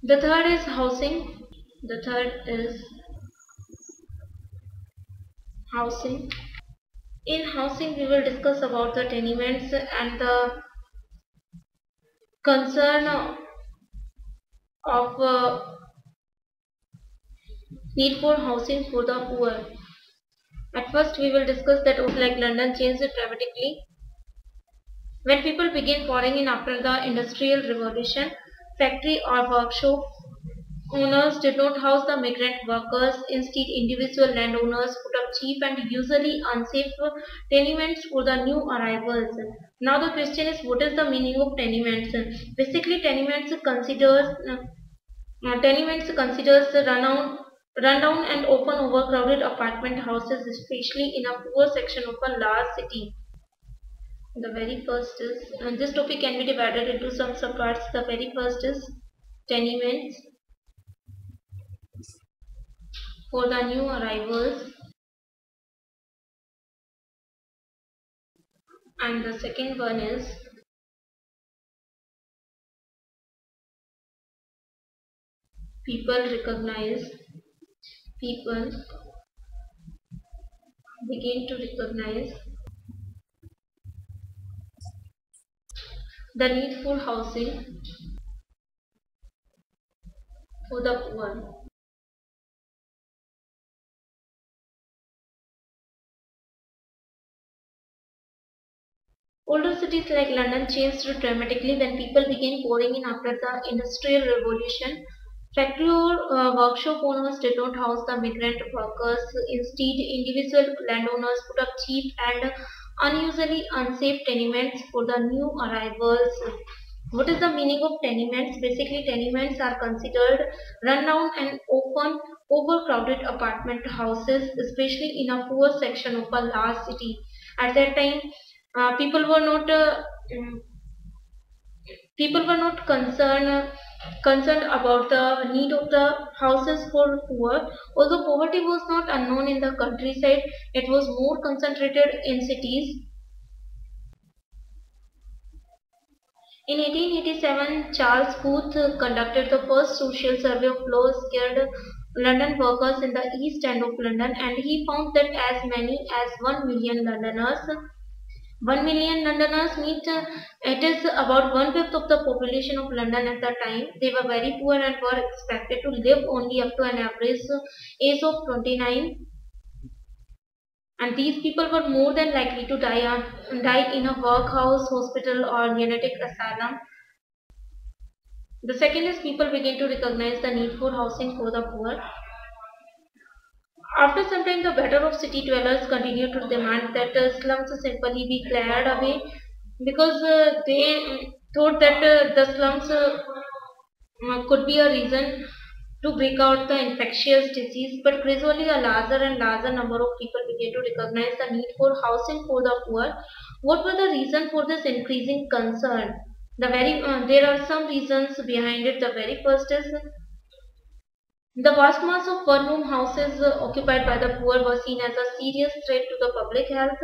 The third is housing. The third is housing. In housing, we will discuss about the tenements and the concern of need for housing for the poor. At first, we will discuss that like London changed dramatically when people began pouring in after the Industrial Revolution. Factory or workshop owners did not house the migrant workers. Instead, individual landowners put up cheap and usually unsafe tenements for the new arrivals. Now the question is, what is the meaning of tenements? Basically, tenements considers the rundown and often overcrowded apartment houses, especially in a poor section of a large city. The very first is, and this topic can be divided into some subparts. The very first is tenements for the new arrivals, and the second one is people recognize people begin to recognize the need for housing for the poor. Older cities like London changed dramatically when people began pouring in after the Industrial Revolution. Factory or workshop owners did not house the migrant workers. Instead, individual landowners put up cheap and unusually unsafe tenements for the new arrivals. What is the meaning of tenements? Basically, tenements are considered rundown and often overcrowded apartment houses, especially in a poor section of a large city. At that time, people were not mm, concerned about the need of the houses for poor. Although poverty was not unknown in the countryside, it was more concentrated in cities. In 1887, Charles Booth conducted the first social survey of low-skilled London workers in the East End of London, and he found that as many as 1 million Londoners meet it is about one-fifth of the population of London at the time. They were very poor and were expected to live only up to an average age of 29, and these people were more than likely to die in a workhouse, hospital, or lunatic asylum. The second is people begin to recognize the need for housing for the poor. After some time, the better off city dwellers continued to demand that slums simply be cleared away because they thought that the slums could be a reason to break out the infectious disease. But gradually, a larger and larger number of people began to recognize the need for housing for the poor. What were the reasons for this increasing concern? There are some reasons behind it. The very first is the vast mass of one-room houses occupied by the poor were seen as a serious threat to the public health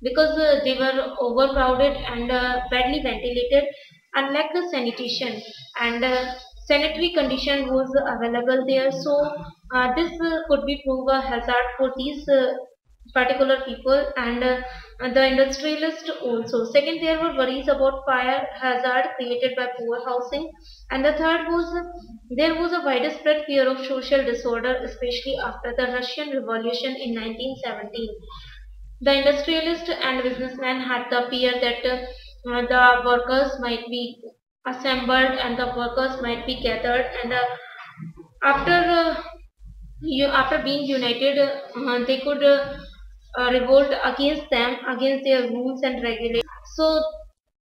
because they were overcrowded and badly ventilated and lacked the sanitation, and sanitary condition was available there. So this could be prove a hazard for these particular people, and the industrialist also. Second, there were worries about fire hazard created by poor housing, and the third was there was a widespread fear of social disorder, especially after the Russian Revolution in 1917. The industrialist and businessmen had the fear that the workers might be assembled and the workers might be gathered, and after after being united, they could revolt against them, against their rules and regulations. So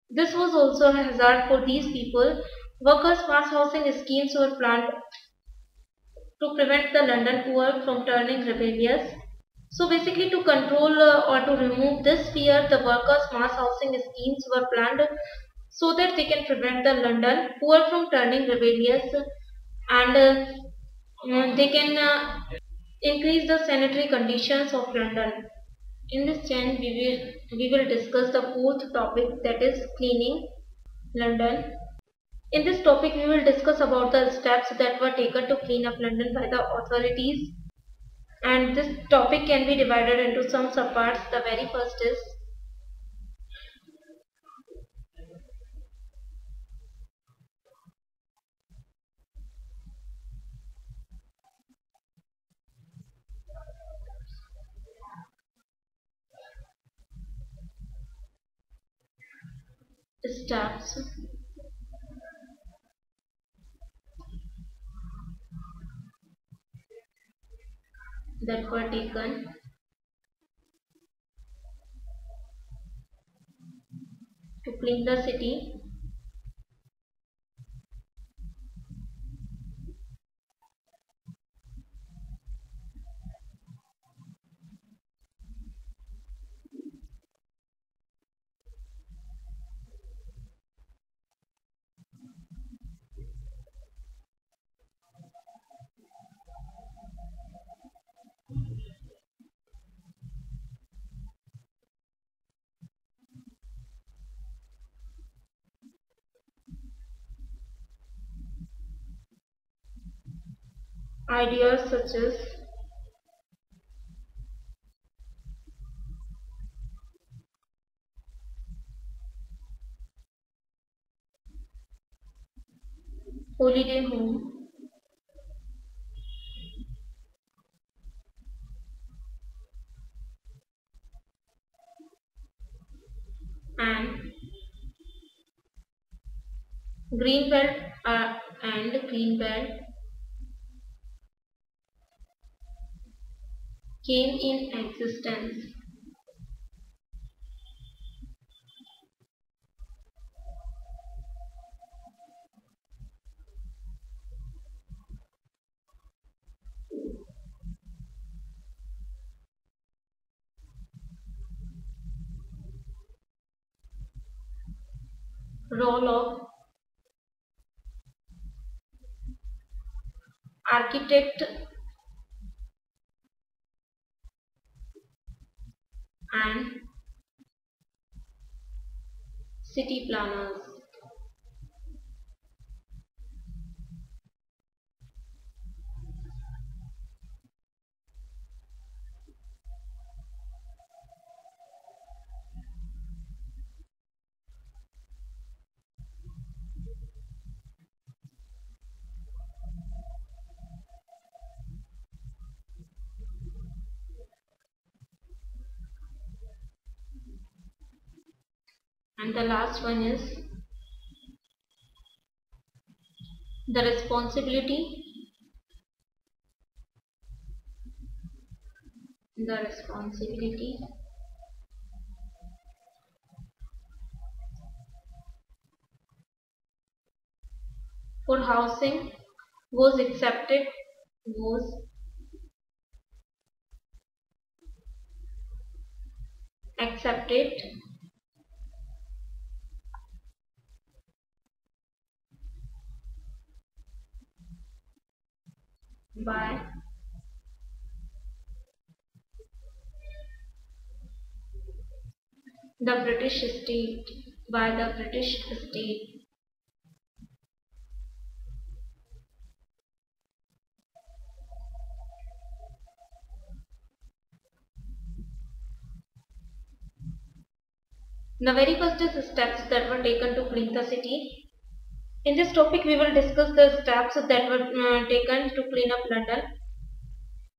this was also a hazard for these people. Workers' mass housing schemes were planned to prevent the London poor from turning rebellious. So basically, to control or to remove this fear, the workers' mass housing schemes were planned so that they can prevent the London poor from turning rebellious, and they can increase the sanitary conditions of London. In this channel, we will discuss the fourth topic, that is cleaning London. In this topic, we will discuss about the steps that were taken to clean up London by the authorities. And this topic can be divided into some subparts. The very first is steps that were taken to clean the city. Ideas such as holiday home and Greenbelt and Greenbelt came in existence. Role of architect and city planners. And the last one is the responsibility for housing was accepted by the British state. The very first is steps that were taken to clean the city. In this topic, we will discuss the steps that were taken to clean up London.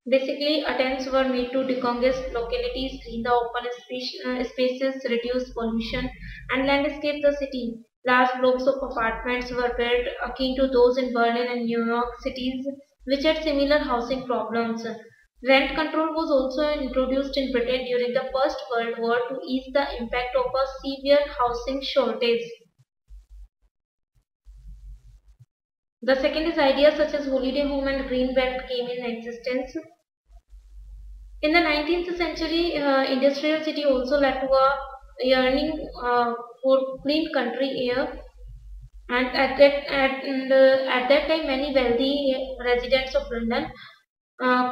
Basically, attempts were made to decongest localities, clean the open spaces, reduce pollution, and landscape the city. Large blocks of apartments were built akin to those in Berlin and New York cities, which had similar housing problems. Rent control was also introduced in Britain during the First World War to ease the impact of a severe housing shortage. The second is ideas such as holiday home and green belt came in existence. In the 19th century, industrial city also led to a yearning for clean country air, and at that time, many wealthy residents of London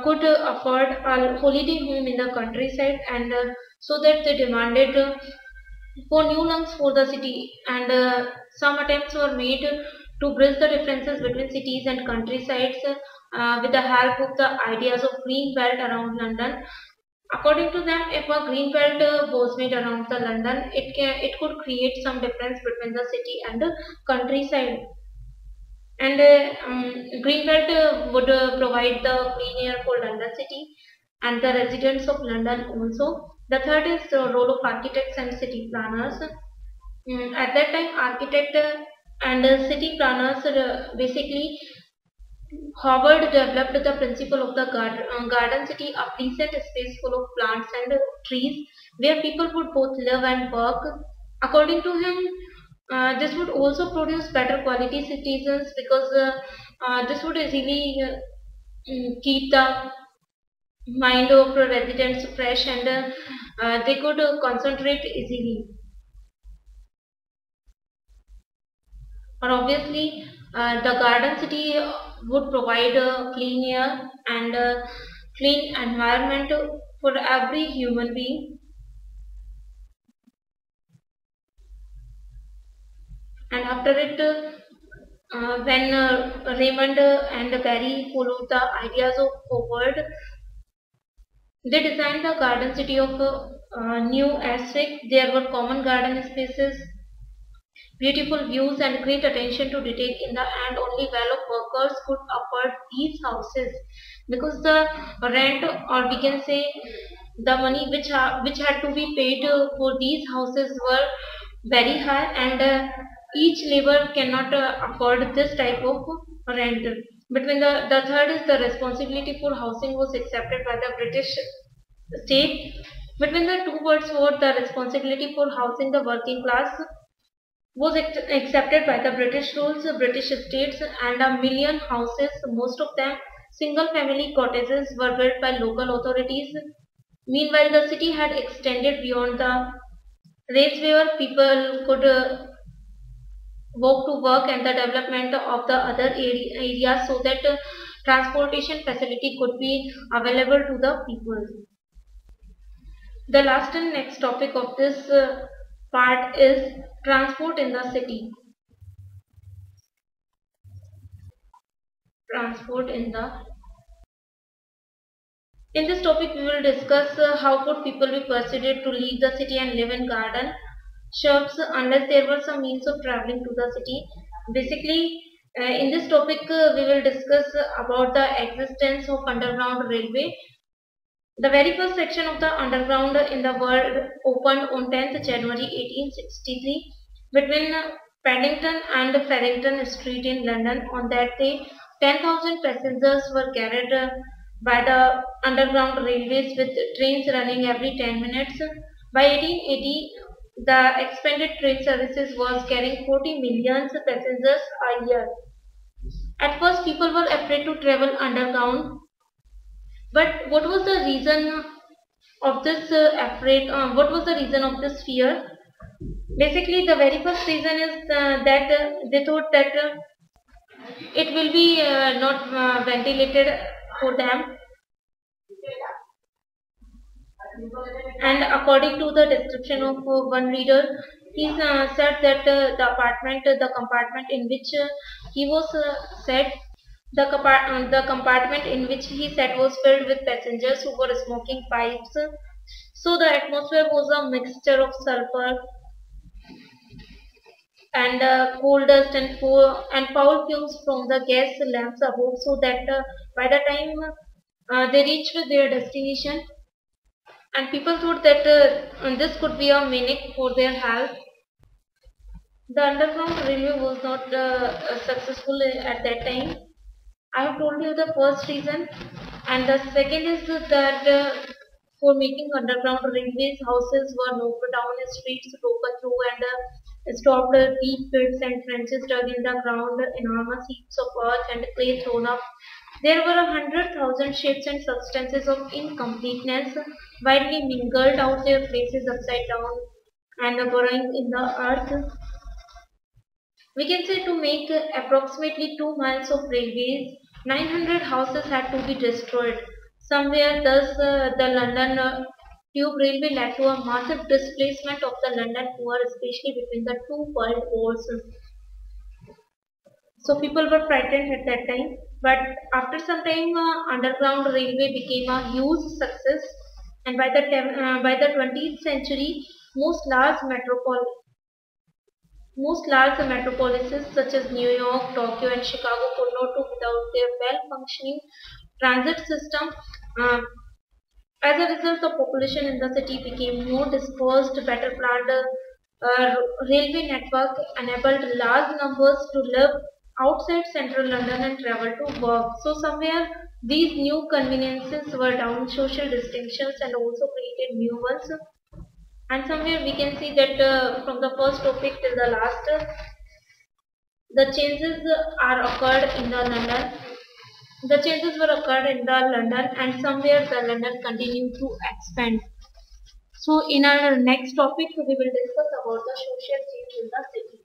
could afford a holiday home in the countryside, and so that they demanded for new lungs for the city, and some attempts were made to bridge the differences between cities and countrysides with the help of the ideas of green belt around London. According to them, if a green belt was made around the London, it could create some difference between the city and the countryside. And green belt would provide the clean air for London city and the residents of London also. The third is the role of architects and city planners. At that time, architect and city planners basically Howard developed the principle of the garden city, a pleasant space full of plants and trees where people would both live and work. According to him, this would also produce better quality citizens because this would easily keep the mind of residents fresh and they could concentrate easily. Or obviously, the garden city would provide a clean air and a clean environment for every human being. And after it, when Raymond and Barry followed the ideas of Howard, they designed the garden city of New Essex. There were common garden spaces, beautiful views, and great attention to detail in the end. Only well-off workers could afford these houses because the rent, or we can say the money which had to be paid for these houses were very high, and each labor cannot afford this type of rent. Between the third is the responsibility for housing was accepted by the British state. Between the two words were the responsibility for housing the working class was accepted by the British rules, British states, and a million houses, most of them single family cottages, were built by local authorities. Meanwhile, the city had extended beyond the race where people could walk to work and the development of the other areas so that transportation facility could be available to the people. The last and next topic of this part is transport in the city. Transport in this topic we will discuss how could people be persuaded to leave the city and live in garden shops unless there were some means of traveling to the city. Basically, in this topic we will discuss about the existence of underground railway. The very first section of the underground in the world opened on 10th January 1863 between Paddington and Farrington Street in London. On that day, 10,000 passengers were carried by the underground railways with trains running every 10 minutes. By 1880, the expanded train services was carrying 40 million passengers a year. At first, people were afraid to travel underground. But what was the reason of this what was the reason of this fear? Basically, the very first reason is that they thought that it will be not ventilated for them, and according to the description of one reader, he said that the compartment in which he was sat, the compartment in which he sat was filled with passengers who were smoking pipes. So the atmosphere was a mixture of sulfur and coal dust and foul fumes from the gas lamps above, so that by the time they reached their destination, and people thought that this could be a menace for their health. The underground railway was not successful at that time. I have told you the first reason, and the second is that for making underground railways, houses were knocked down, streets broken through, and stopped deep pits and trenches dug in the ground, enormous heaps of earth and clay thrown up. There were 100,000 shapes and substances of incompleteness, widely mingled out their places upside down and burrowing in the earth. We can say to make approximately 2 miles of railways, 900 houses had to be destroyed. Somewhere, thus, the London Tube Railway led to a massive displacement of the London poor, especially between the two world wars. So people were frightened at that time. But after some time, underground railway became a huge success, and by the 20th century, most large metropolises such as New York, Tokyo, and Chicago could not do without their well-functioning transit system. Uh, as a result, the population in the city became more dispersed. Better planned railway network enabled large numbers to live outside central London and travel to work. So somewhere these new conveniences were down social distinctions and also created new ones. And somewhere we can see that from the first topic till the last, the changes are occurred in the London. The changes were occurred in the London, and somewhere the London continued to expand. So in our next topic, we will discuss about the social change in the city.